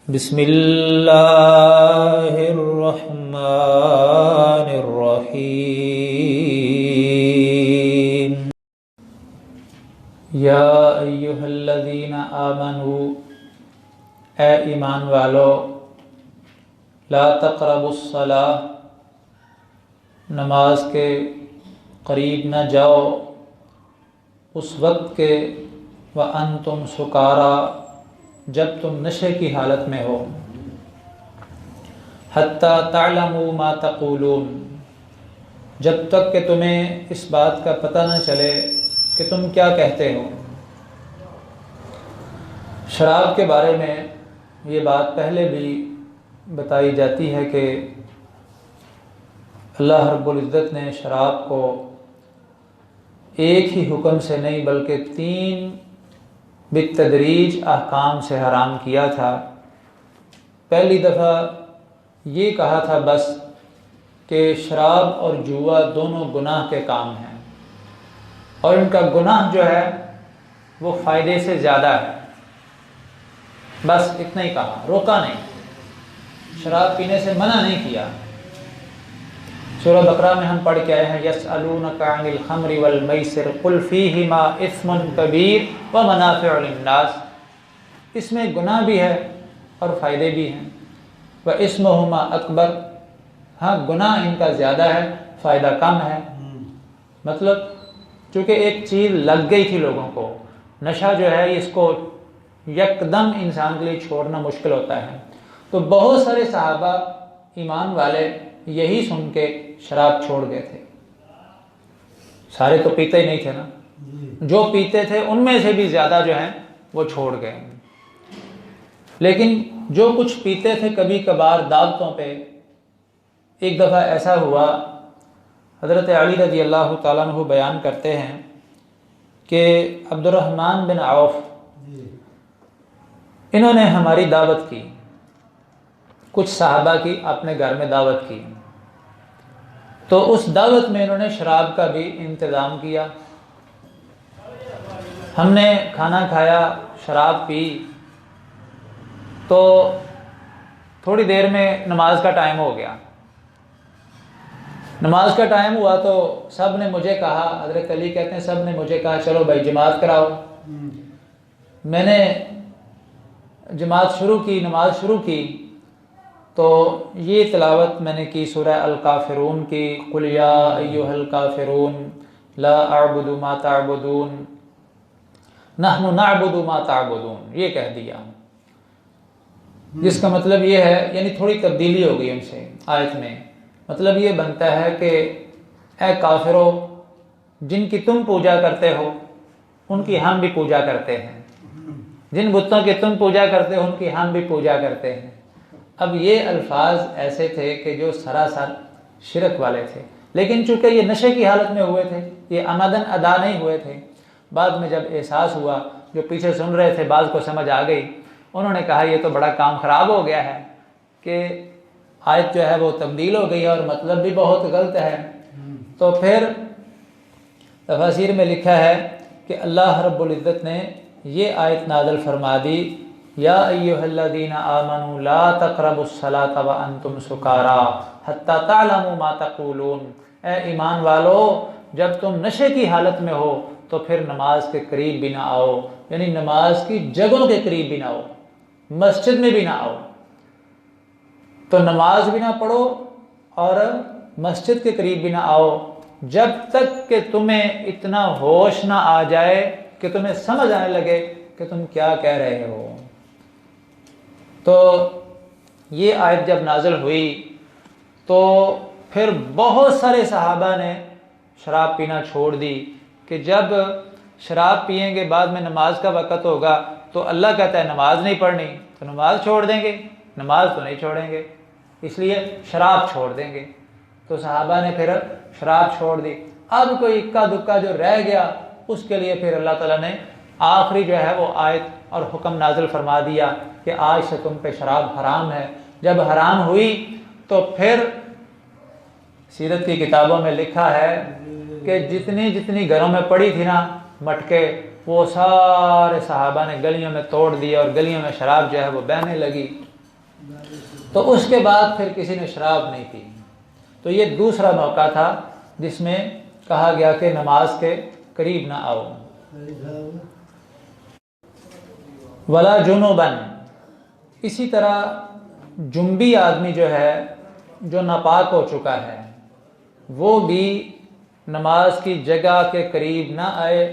بسم اللہ الرحمن الرحیم یا ایہا الذین آمنوا، اے ایمان والو، لا تقربوا الصلاۃ، نماز کے قریب نہ جاؤ اس وقت کے وانتم سکارا، جب تم نشے کی حالت میں ہو، حتی تعلموا ما تقولون، جب تک کہ تمہیں اس بات کا پتہ نہ چلے کہ تم کیا کہتے ہو۔ شراب کے بارے میں یہ بات پہلے بھی بتائی جاتی ہے کہ اللہ رب العزت نے شراب کو ایک ہی حکم سے نہیں بلکہ 3 بالتدریج احکام سے حرام کیا تھا۔ پہلی دفعہ یہ کہا تھا بس کہ شراب اور جوا دونوں گناہ کے کام ہیں، اور ان کا گناہ جو ہے وہ فائدے سے زیادہ ہے، بس اتنا ہی کہا، روکا نہیں، شراب پینے سے منع نہیں کیا۔ سورہ بقرہ میں ہم پڑھ کے آئے ہیں یسألونک عن الخمر والمیسر قل فیہما اثم کبیر ومنافع للناس، اس میں گناہ بھی ہے اور فائدے بھی ہیں، واسمہما اکبر، ہاں گناہ ان کا زیادہ ہے، فائدہ کم ہے۔ مطلب چونکہ ایک چیز لگ گئی تھی لوگوں کو، نشہ جو ہے اس کو یکدم انسان کے لیے چھوڑنا مشکل ہوتا ہے، تو بہت سارے صحابہ ایمان والے یہی سن کے شراب چھوڑ گئے تھے۔ سارے تو پیتے ہی نہیں تھے نا، جو پیتے تھے ان میں سے بھی زیادہ جو ہیں وہ چھوڑ گئے۔ لیکن جو کچھ پیتے تھے کبھی کبھار دعوتوں پہ، ایک دفعہ ایسا ہوا، حضرت علی رضی اللہ تعالیٰ عنہ بیان کرتے ہیں کہ عبد الرحمن بن عوف انہوں نے ہماری دعوت کی، کچھ صحابہ کی اپنے گھر میں دعوت کی، تو اس دعوت میں انہوں نے شراب کا بھی انتظام کیا۔ ہم نے کھانا کھایا، شراب پی، تو تھوڑی دیر میں نماز کا ٹائم ہو گیا۔ نماز کا ٹائم ہوا تو سب نے مجھے کہا، حضرت علی کہتے ہیں سب نے مجھے کہا چلو بھائی جماعت کراؤ۔ میں نے جماعت شروع کی، نماز شروع کی، تو یہ تلاوت میں نے کی سورہ الکافرون کی، قل یا ایھا الکافرون لا اعبد ما تعبدون نحن نعبد ما تعبدون، یہ کہہ دیا، جس کا مطلب یہ ہے، یعنی تھوڑی تبدیلی ہو گئی ان سے آیت میں۔ مطلب یہ بنتا ہے کہ اے کافرو، جن کی تم پوجا کرتے ہو ان کی ہم بھی پوجا کرتے ہیں، جن بتوں کی تم پوجا کرتے ہو ان کی ہم بھی پوجا کرتے ہیں۔ اب یہ الفاظ ایسے تھے کہ جو سراسر شرک والے تھے، لیکن چونکہ یہ نشے کی حالت میں ہوئے تھے، یہ عمدن ادا نہیں ہوئے تھے۔ بعد میں جب احساس ہوا، جو پیچھے سن رہے تھے بعض کو سمجھ آ گئی، انہوں نے کہا یہ تو بڑا کام خراب ہو گیا ہے کہ آیت جو ہے وہ تبدیل ہو گئی اور مطلب بھی بہت غلط ہے۔ تو پھر تفاسیر میں لکھا ہے کہ اللہ رب العزت نے یہ آیت نازل فرما دی، یا ایھا الذین آمنوا لا تقربوا الصلاۃ وانتم سکارا حتی تعلموا ما تقولون، اے ایمان والو، جب تم نشے کی حالت میں ہو تو پھر نماز کے قریب بھی نہ آؤ، یعنی نماز کی جگہوں کے قریب بھی نہ آؤ، مسجد میں بھی نہ آؤ۔ تو نماز بھی نہ پڑھو اور مسجد کے قریب بھی نہ آؤ جب تک کہ تمہیں اتنا ہوش نہ آ جائے کہ تمہیں سمجھ آنے لگے کہ تم کیا کہہ رہے ہو۔ تو یہ آیت جب نازل ہوئی تو پھر بہت سارے صحابہ نے شراب پینا چھوڑ دی، کہ جب شراب پئیں گے بعد میں نماز کا وقت ہوگا تو اللہ کہتا ہے نماز نہیں پڑھنی، تو نماز چھوڑ دیں گے، نماز تو نہیں چھوڑیں گے، اس لیے شراب چھوڑ دیں گے۔ تو صحابہ نے پھر شراب چھوڑ دی۔ اب کوئی اکا دکا جو رہ گیا اس کے لیے پھر اللہ تعالیٰ نے آخری جو ہے وہ آیت اور حکم نازل فرما دیا کہ آج سے تم پہ شراب حرام ہے۔ جب حرام ہوئی تو پھر سیرت کی کتابوں میں لکھا ہے کہ جتنی گھروں میں پڑی تھی نا مٹکے، وہ سارے صحابہ نے گلیوں میں توڑ دیے اور گلیوں میں شراب جو ہے وہ بہنے لگی۔ تو اس کے بعد پھر کسی نے شراب نہیں پی۔ تو یہ دوسرا موقع تھا جس میں کہا گیا کہ نماز کے قریب نہ آؤ۔ ولا جنوباً، اسی طرح جنبی آدمی جو ہے، جو ناپاک ہو چکا ہے، وہ بھی نماز کی جگہ کے قریب نہ آئے،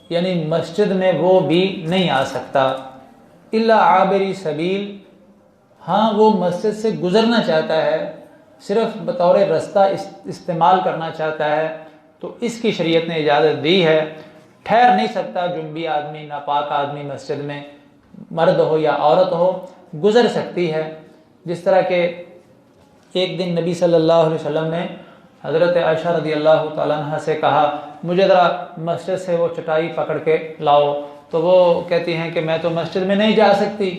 یعنی مسجد میں وہ بھی نہیں آ سکتا۔ الا عابری سبیل، ہاں وہ مسجد سے گزرنا چاہتا ہے، صرف بطور رستہ استعمال کرنا چاہتا ہے، تو اس کی شریعت نے اجازت دی ہے۔ ٹھہر نہیں سکتا جنبی آدمی، ناپاک آدمی مسجد میں، مرد ہو یا عورت ہو، گزر سکتی ہے۔ جس طرح کہ ایک دن نبی صلی اللہ علیہ وسلم نے حضرت عائشہ رضی اللہ تعالیٰ عنہ سے کہا مجھے ذرا مسجد سے وہ چٹائی پکڑ کے لاؤ، تو وہ کہتی ہیں کہ میں تو مسجد میں نہیں جا سکتی۔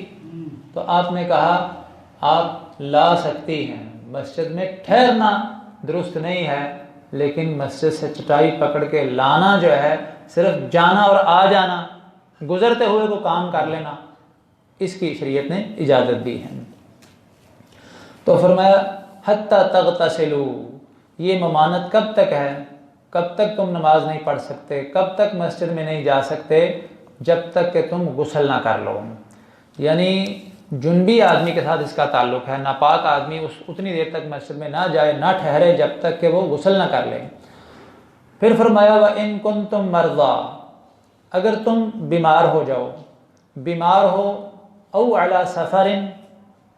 تو آپ نے کہا آپ لا سکتی ہیں، مسجد میں ٹھہرنا درست نہیں ہے، لیکن مسجد سے چٹائی پکڑ کے لانا جو ہے، صرف جانا اور آ جانا، گزرتے ہوئے کو کام کر لینا، اس کی شریعت نے اجازت دی ہے۔ تو فرمایا حتی تغتسلوا، یہ ممانت کب تک ہے؟ کب تک تم نماز نہیں پڑھ سکتے، کب تک مسجد میں نہیں جا سکتے؟ جب تک کہ تم غسل نہ کر لو۔ یعنی جنبی آدمی کے ساتھ اس کا تعلق ہے، ناپاک آدمی اتنی دیر تک مسجد میں نہ جائے، نہ ٹھہرے جب تک کہ وہ غسل نہ کر لے۔ پھر فرمایا وَإِن كُنتُم مَرْضَىٰ، اگر تم بیمار ہو جاؤ، بیمار ہو، او علی سفر،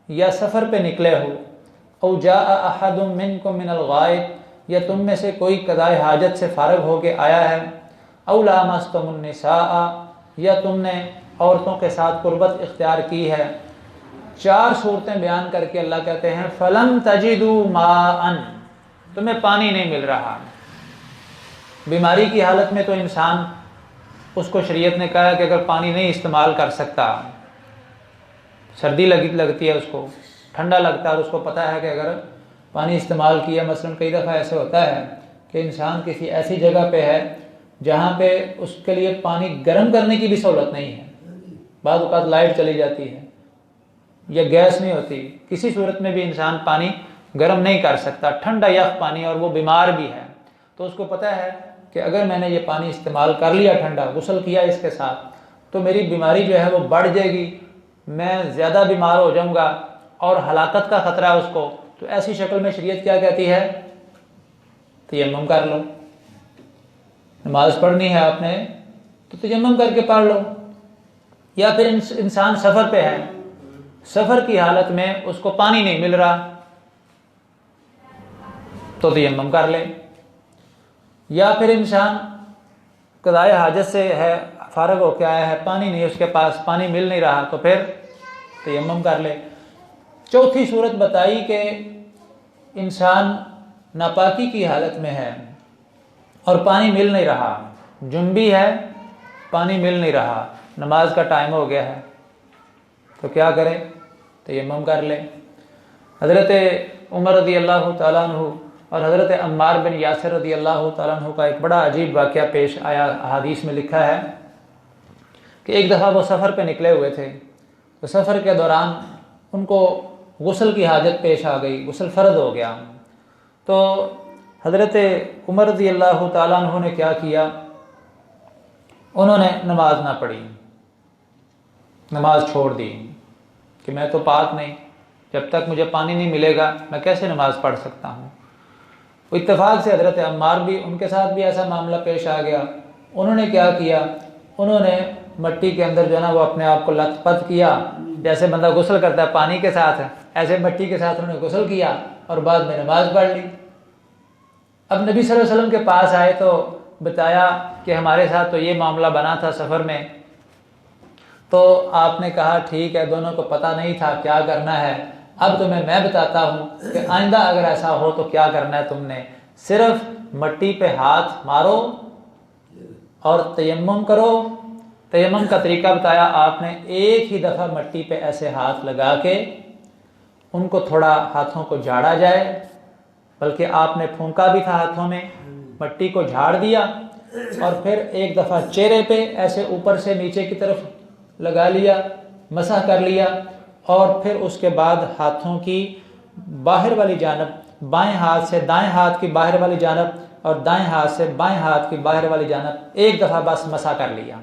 یا سفر پہ نکلے ہو، او جاء احد منکم من الغائط، یا تم میں سے کوئی قضائے حاجت سے فارغ ہو کے آیا ہے، او لامستم النساء، یا تم نے عورتوں کے ساتھ قربت اختیار کی ہے۔ چار صورتیں بیان کر کے اللہ کہتے ہیں فَلَمْ تَجِدُوا مَاءً، تمہیں پانی نہیں مل رہا۔ بیماری کی حالت میں تو انسان، اس کو شریعت نے کہا کہ اگر پانی نہیں استعمال کر سکتا، سردی لگتی ہے، اس کو ٹھنڈا لگتا ہے، اور اس کو پتہ ہے کہ اگر پانی استعمال کیا، مثلا کئی دفعہ ایسے ہوتا ہے کہ انسان کسی ایسی جگہ پہ ہے جہاں پہ اس کے لیے پانی گرم کرنے کی بھی سہولت نہیں ہے، بعض اوقات لائٹ چلی جاتی ہے یا گیس نہیں ہوتی، کسی صورت میں بھی انسان پانی گرم نہیں کر سکتا، ٹھنڈا یخ پانی، اور وہ بیمار بھی ہے، تو اس کو پتہ ہے کہ اگر میں نے یہ پانی استعمال کر لیا ٹھنڈا، غسل کیا اس کے ساتھ، تو میری بیماری جو ہے وہ بڑھ جائے گی، میں زیادہ بیمار ہو جاؤں گا اور ہلاکت کا خطرہ ہے اس کو۔ تو ایسی شکل میں شریعت کیا کہتی ہے؟ تیمم کر لو، نماز پڑھنی ہے آپ نے تو تیمم کر کے پڑھ لو۔ یا پھر انسان سفر پہ ہے، سفر کی حالت میں اس کو پانی نہیں مل رہا تو تیمم کر لے۔ یا پھر انسان قضائے حاجت سے ہے، فارغ ہو کے آیا ہے، پانی نہیں اس کے پاس، پانی مل نہیں رہا، تو پھر تیمم کر لے۔ چوتھی صورت بتائی کہ انسان ناپاکی کی حالت میں ہے اور پانی مل نہیں رہا، جنبی ہے، پانی مل نہیں رہا، نماز کا ٹائم ہو گیا ہے، تو کیا کرے؟ تیمم کر لے۔ حضرت عمر رضی اللہ تعالیٰ عنہ اور حضرت عمار بن یاسر رضی اللہ تعالیٰ عنہ کا ایک بڑا عجیب واقعہ پیش آیا، احادیث میں لکھا ہے کہ ایک دفعہ وہ سفر پہ نکلے ہوئے تھے، تو سفر کے دوران ان کو غسل کی حاجت پیش آ گئی، غسل فرض ہو گیا، تو حضرت عمر رضی اللہ تعالیٰ عنہ نے کیا کیا؟ انہوں نے نماز نہ پڑھی، نماز چھوڑ دی کہ میں تو پاک نہیں، جب تک مجھے پانی نہیں ملے گا میں کیسے نماز پڑھ سکتا ہوں۔ اتفاق سے حضرت عمار بھی، ان کے ساتھ بھی ایسا معاملہ پیش آ گیا۔ انہوں نے کیا کیا؟ انہوں نے مٹی کے اندر جو ہے نا وہ اپنے آپ کو لت پت کیا، جیسے بندہ غسل کرتا ہے پانی کے ساتھ، ایسے مٹی کے ساتھ انہوں نے غسل کیا اور بعد میں نماز پڑھ لی۔ اب نبی صلی اللہ علیہ وسلم کے پاس آئے تو بتایا کہ ہمارے ساتھ تو یہ معاملہ بنا تھا سفر میں، تو آپ نے کہا ٹھیک ہے، دونوں کو پتہ نہیں تھا کیا کرنا ہے، اب تمہیں میں بتاتا ہوں کہ آئندہ اگر ایسا ہو تو کیا کرنا ہے۔ تم نے صرف مٹی پہ ہاتھ مارو اور تیمم کرو۔ تیمم کا طریقہ بتایا آپ نے، ایک ہی دفعہ مٹی پہ ایسے ہاتھ لگا کے ان کو تھوڑا ہاتھوں کو جھاڑا جائے، بلکہ آپ نے پھونکا بھی تھا ہاتھوں میں، مٹی کو جھاڑ دیا، اور پھر ایک دفعہ چہرے پہ ایسے اوپر سے نیچے کی طرف لگا لیا، مسح کر لیا، اور پھر اس کے بعد ہاتھوں کی باہر والی جانب بائیں ہاتھ سے دائیں ہاتھ کی باہر والی جانب اور دائیں ہاتھ سے بائیں ہاتھ کی باہر والی جانب ایک دفعہ بس مسح کر لیا.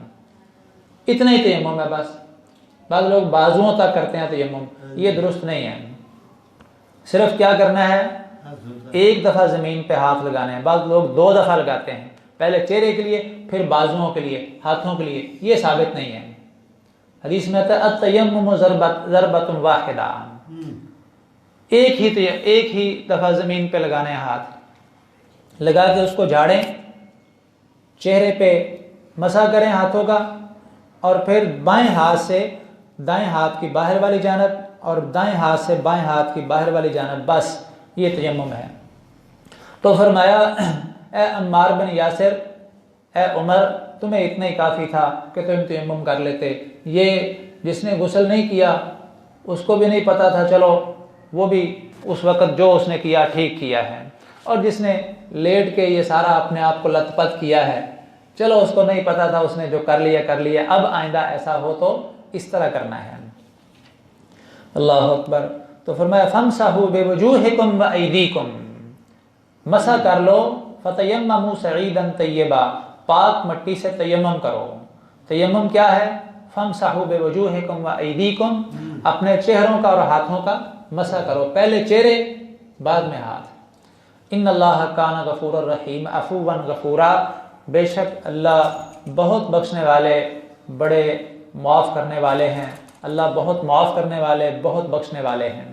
اتنا ہی تیمم ہے بس. بعض لوگ بازوؤں تک کرتے ہیں تیمم، یہ درست نہیں ہے. صرف کیا کرنا ہے، ایک دفعہ زمین پہ ہاتھ لگانے ہیں. بعض لوگ 2 دفعہ لگاتے ہیں، پہلے چہرے کے لیے پھر بازوؤں کے لیے، ہاتھوں کے لیے. یہ ثابت نہیں ہے. حدیث میں آتا ہے التیمم ضربۃ واحدہ، ایک ہی دفعہ زمین پہ لگانے ہیں. ہاتھ لگا کے اس کو جھاڑیں، چہرے پہ مسح کریں ہاتھوں کا، اور پھر بائیں ہاتھ سے دائیں ہاتھ کی باہر والی جانب اور دائیں ہاتھ سے بائیں ہاتھ کی باہر والی جانب. بس یہ تیمم ہے. تو فرمایا اے عمار بن یاسر، اے عمر، تمہیں اتنا ہی کافی تھا کہ تم تیمم کر لیتے. یہ جس نے غسل نہیں کیا اس کو بھی نہیں پتا تھا، چلو وہ بھی اس وقت جو اس نے کیا ٹھیک کیا ہے. اور جس نے لیٹ کے یہ سارا اپنے آپ کو لت پت کیا ہے، چلو اس کو نہیں پتا تھا، اس نے جو کر لیا کر لیا. اب آئندہ ایسا ہو تو اس طرح کرنا ہے. اللہ اکبر. تو فرمایا فامسحوا بوجوہکم وایدیکم، مسح کر لو. فتیمموا صعیدا طیبا، پاک مٹی سے تیمم کرو. تیمم کیا ہے؟ فامسحوا بوجوہکم وایدیکم، اپنے چہروں کا اور ہاتھوں کا مسح کرو. پہلے چہرے بعد میں ہاتھ. ان اللہ کان غفورا رحیم عفوا غفورا، بے شک اللہ بہت بخشنے والے، بڑے معاف کرنے والے ہیں. اللہ بہت معاف کرنے والے، بہت بخشنے والے ہیں.